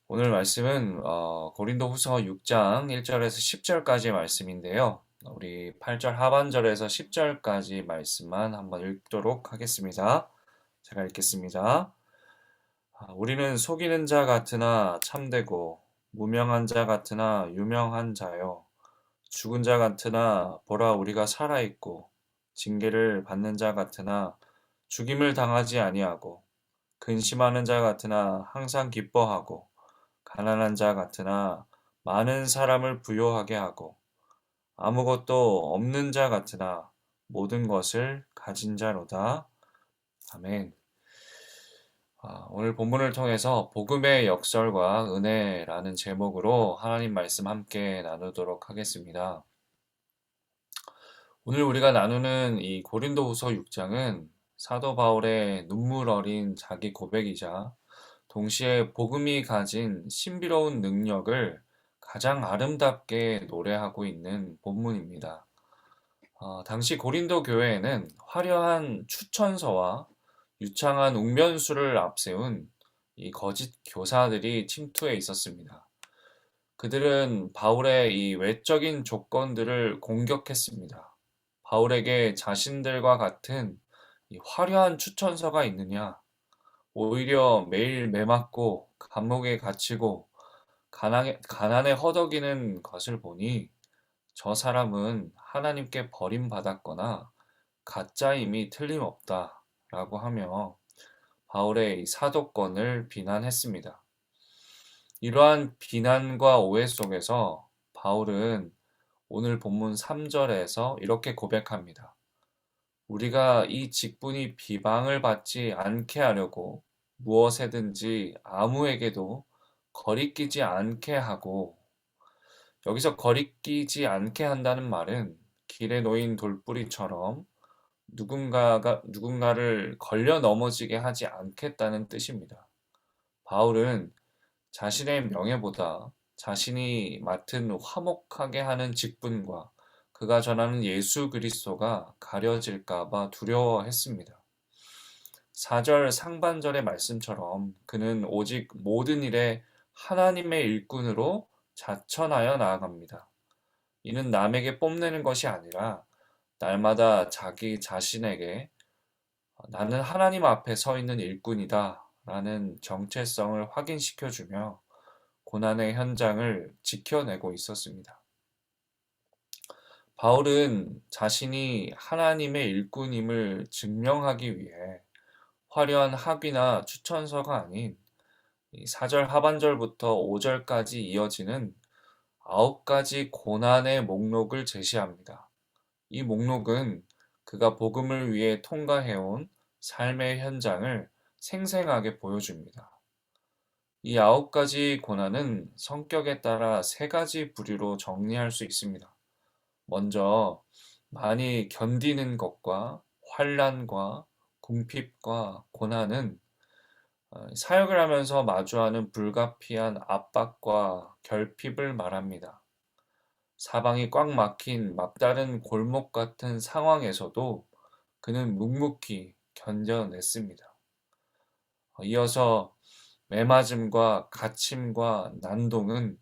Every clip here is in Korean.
오늘 말씀은 고린도후서 6장 1절에서 10절까지의 말씀인데요. 우리 8절 하반절에서 10절까지 말씀만 한번 읽도록 하겠습니다. 제가 읽겠습니다. 우리는 속이는 자 같으나 참되고 무명한 자 같으나 유명한 자요. 죽은 자 같으나 보라 우리가 살아있고 징계를 받는 자 같으나 죽임을 당하지 아니하고 근심하는 자 같으나 항상 기뻐하고 가난한 자 같으나 많은 사람을 부요하게 하고 아무것도 없는 자 같으나 모든 것을 가진 자로다. 아멘. 오늘 본문을 통해서 복음의 역설과 은혜라는 제목으로 하나님 말씀 함께 나누도록 하겠습니다. 오늘 우리가 나누는 이 고린도후서 6장은 사도 바울의 눈물 어린 자기 고백이자 동시에 복음이 가진 신비로운 능력을 가장 아름답게 노래하고 있는 본문입니다. 당시 고린도 교회에는 화려한 추천서와 유창한 웅변수를 앞세운 이 거짓 교사들이 침투해 있었습니다. 그들은 바울의 이 외적인 조건들을 공격했습니다. 바울에게 자신들과 같은 이 화려한 추천서가 있느냐? 오히려 매일 매맞고 감옥에 gat히고 가난에 허덕이는 것을 보니 저 사람은 하나님께 버림받았거나 가짜임이 틀림없다라고 하며 바울의 이 사도권을 비난했습니다. 이러한 비난과 오해 속에서 바울은 오늘 본문 3절에서 이렇게 고백합니다. 우리가 이 직분이 비방을 받지 않게 하려고 무엇에든지 아무에게도 거리끼지 않게 하고, 여기서 거리끼지 않게 한다는 말은 길에 놓인 돌뿌리처럼 누군가를 걸려 넘어지게 하지 않겠다는 뜻입니다. 바울은 자신의 명예보다 자신이 맡은 화목하게 하는 직분과 그가 전하는 예수 그리스도가 가려질까 봐 두려워했습니다. 4절 상반절의 말씀처럼 그는 오직 모든 일에 하나님의 일꾼으로 자천하여 나아갑니다. 이는 남에게 뽐내는 것이 아니라 날마다 자기 자신에게 나는 하나님 앞에 서 있는 일꾼이다 라는 정체성을 확인시켜주며 고난의 현장을 지켜내고 있었습니다. 바울은 자신이 하나님의 일꾼임을 증명하기 위해 화려한 학위나 추천서가 아닌 4절 하반절부터 5절까지 이어지는 9가지 고난의 목록을 제시합니다. 이 목록은 그가 복음을 위해 통과해온 삶의 현장을 생생하게 보여줍니다. 이 9가지 고난은 성격에 따라 3가지 부류로 정리할 수 있습니다. 먼저 많이 견디는 것과 환난과 궁핍과 고난은 사역을 하면서 마주하는 불가피한 압박과 결핍을 말합니다. 사방이 꽉 막힌 막다른 골목 같은 상황에서도 그는 묵묵히 견뎌냈습니다. 이어서 매맞음과 갇힘과 난동은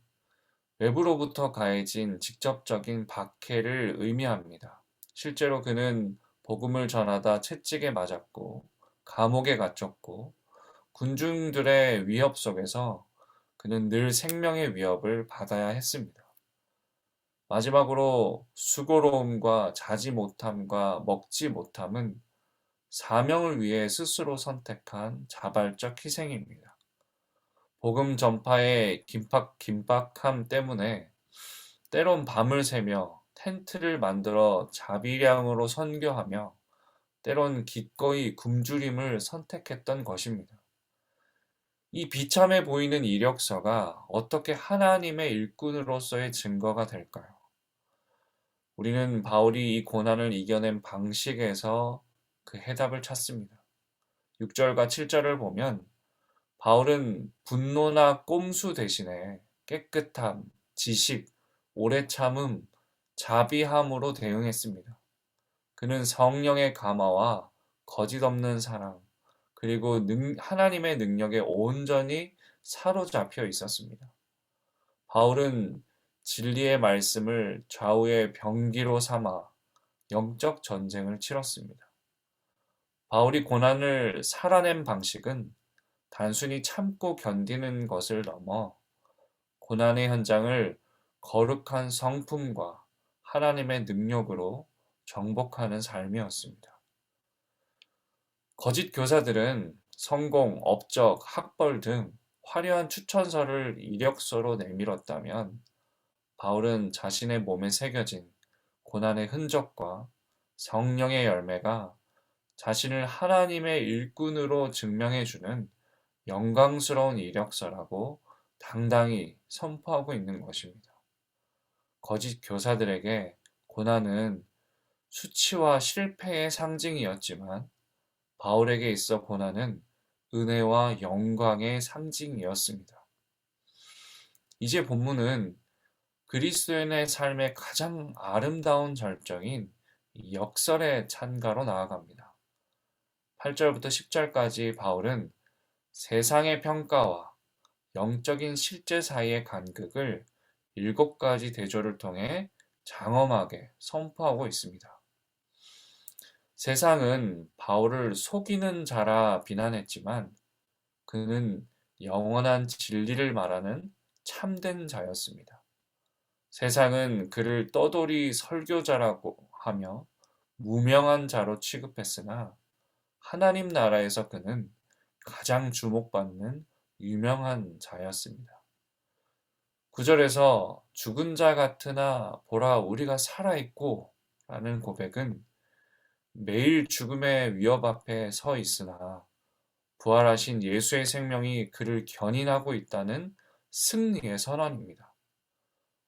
외부로부터 가해진 직접적인 박해를 의미합니다. 실제로 그는 복음을 전하다 채찍에 맞았고 감옥에 갇혔고 군중들의 위협 속에서 그는 늘 생명의 위협을 받아야 했습니다. 마지막으로 수고로움과 자지 못함과 먹지 못함은 사명을 위해 스스로 선택한 자발적 희생입니다. 복음 전파의 긴박함 때문에 때론 밤을 새며 텐트를 만들어 자비량으로 선교하며 때론 기꺼이 굶주림을 선택했던 것입니다. 이 비참해 보이는 이력서가 어떻게 하나님의 일꾼으로서의 증거가 될까요? 우리는 바울이 이 고난을 이겨낸 방식에서 그 해답을 찾습니다. 6절과 7절을 보면 바울은 분노나 꼼수 대신에 깨끗함, 지식, 오래 참음, 자비함으로 대응했습니다. 그는 성령의 감화와 거짓 없는 사랑, 그리고 하나님의 능력에 온전히 사로잡혀 있었습니다. 바울은 진리의 말씀을 좌우의 병기로 삼아 영적 전쟁을 치렀습니다. 바울이 고난을 살아낸 방식은 단순히 참고 견디는 것을 넘어 고난의 현장을 거룩한 성품과 하나님의 능력으로 정복하는 삶이었습니다. 거짓 교사들은 성공, 업적, 학벌 등 화려한 추천서를 이력서로 내밀었다면 바울은 자신의 몸에 새겨진 고난의 흔적과 성령의 열매가 자신을 하나님의 일꾼으로 증명해주는 영광스러운 이력서라고 당당히 선포하고 있는 것입니다. 거짓 교사들에게 고난은 수치와 실패의 상징이었지만 바울에게 있어 고난은 은혜와 영광의 상징이었습니다. 이제 본문은 그리스도인의 삶의 가장 아름다운 절정인 역설의 찬가로 나아갑니다. 8절부터 10절까지 바울은 세상의 평가와 영적인 실제 사이의 간극을 7가지 대조를 통해 장엄하게 선포하고 있습니다. 세상은 바울을 속이는 자라 비난했지만 그는 영원한 진리를 말하는 참된 자였습니다. 세상은 그를 떠돌이 설교자라고 하며 무명한 자로 취급했으나 하나님 나라에서 그는 가장 주목받는 유명한 자였습니다. 9절에서 죽은 자 같으나 보라 우리가 살아있고 라는 고백은 매일 죽음의 위협 앞에 서 있으나 부활하신 예수의 생명이 그를 견인하고 있다는 승리의 선언입니다.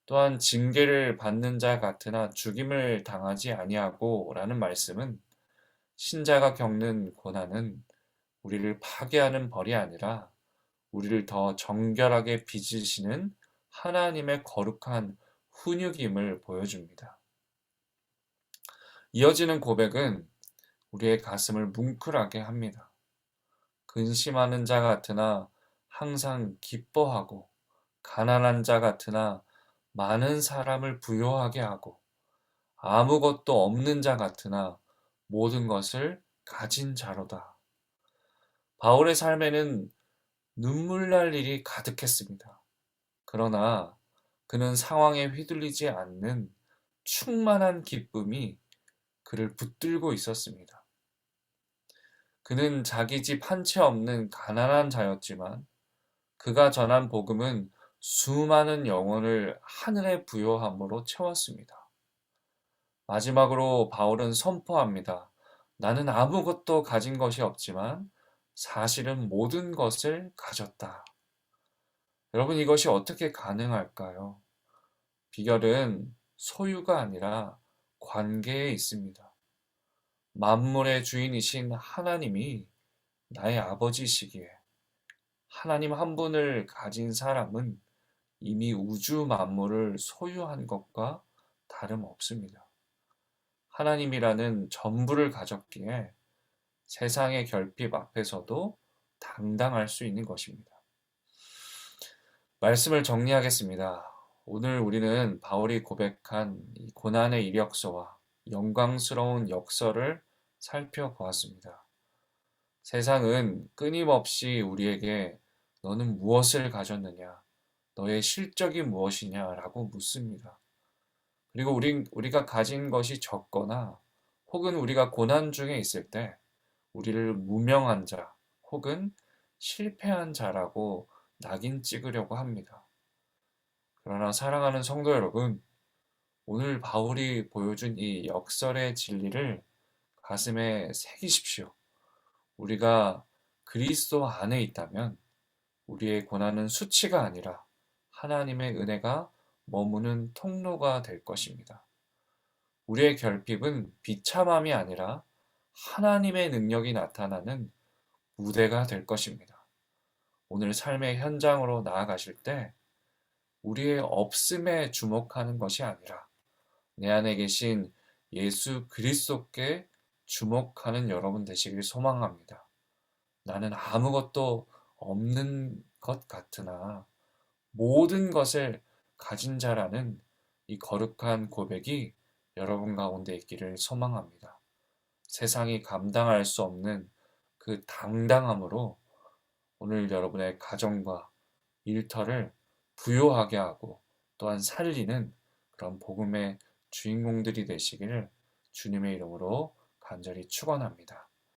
또한 징계를 받는 자 같으나 죽임을 당하지 아니하고 라는 말씀은 신자가 겪는 고난은 우리를 파괴하는 벌이 아니라 우리를 더 정결하게 빚으시는 하나님의 거룩한 훈육임을 보여줍니다. 이어지는 고백은 우리의 가슴을 뭉클하게 합니다. 근심하는 자 같으나 항상 기뻐하고 가난한 자 같으나 많은 사람을 부요하게 하고 아무것도 없는 자 같으나 모든 것을 가진 자로다. 바울의 삶에는 눈물 날 일이 가득했습니다. 그러나 그는 상황에 휘둘리지 않는 충만한 기쁨이 그를 붙들고 있었습니다. 그는 자기 집 한 채 없는 가난한 자였지만 그가 전한 복음은 수많은 영혼을 하늘의 부요함으로 채웠습니다. 마지막으로 바울은 선포합니다. 나는 아무것도 가진 것이 없지만 사실은 모든 것을 가졌다. 여러분 이것이 어떻게 가능할까요? 비결은 소유가 아니라 관계에 있습니다. 만물의 주인이신 하나님이 나의 아버지시기에 하나님 한 분을 가진 사람은 이미 우주 만물을 소유한 것과 다름없습니다. 하나님이라는 전부를 가졌기에 세상의 결핍 앞에서도 당당할 수 있는 것입니다. 말씀을 정리하겠습니다. 오늘 우리는 바울이 고백한 이 고난의 이력서와 영광스러운 역설을 살펴보았습니다. 세상은 끊임없이 우리에게 너는 무엇을 가졌느냐, 너의 실적이 무엇이냐라고 묻습니다. 그리고 우리가 가진 것이 적거나 혹은 우리가 고난 중에 있을 때 우리를 무명한 자 혹은 실패한 자라고 낙인 찍으려고 합니다. 그러나 사랑하는 성도 여러분, 오늘 바울이 보여준 이 역설의 진리를 가슴에 새기십시오. 우리가 그리스도 안에 있다면 우리의 고난은 수치가 아니라 하나님의 은혜가 머무는 통로가 될 것입니다. 우리의 결핍은 비참함이 아니라 하나님의 능력이 나타나는 무대가 될 것입니다. 오늘 삶의 현장으로 나아가실 때 우리의 없음에 주목하는 것이 아니라 내 안에 계신 예수 그리스도께 주목하는 여러분 되시길 소망합니다. 나는 아무것도 없는 것 같으나 모든 것을 가진 자라는 이 거룩한 고백이 여러분 가운데 있기를 소망합니다. 세상이 감당할 수 없는 그 당당함으로 오늘 여러분의 가정과 일터를 부요하게 하고 또한 살리는 그런 복음의 주인공들이 되시기를 주님의 이름으로 간절히 축원합니다.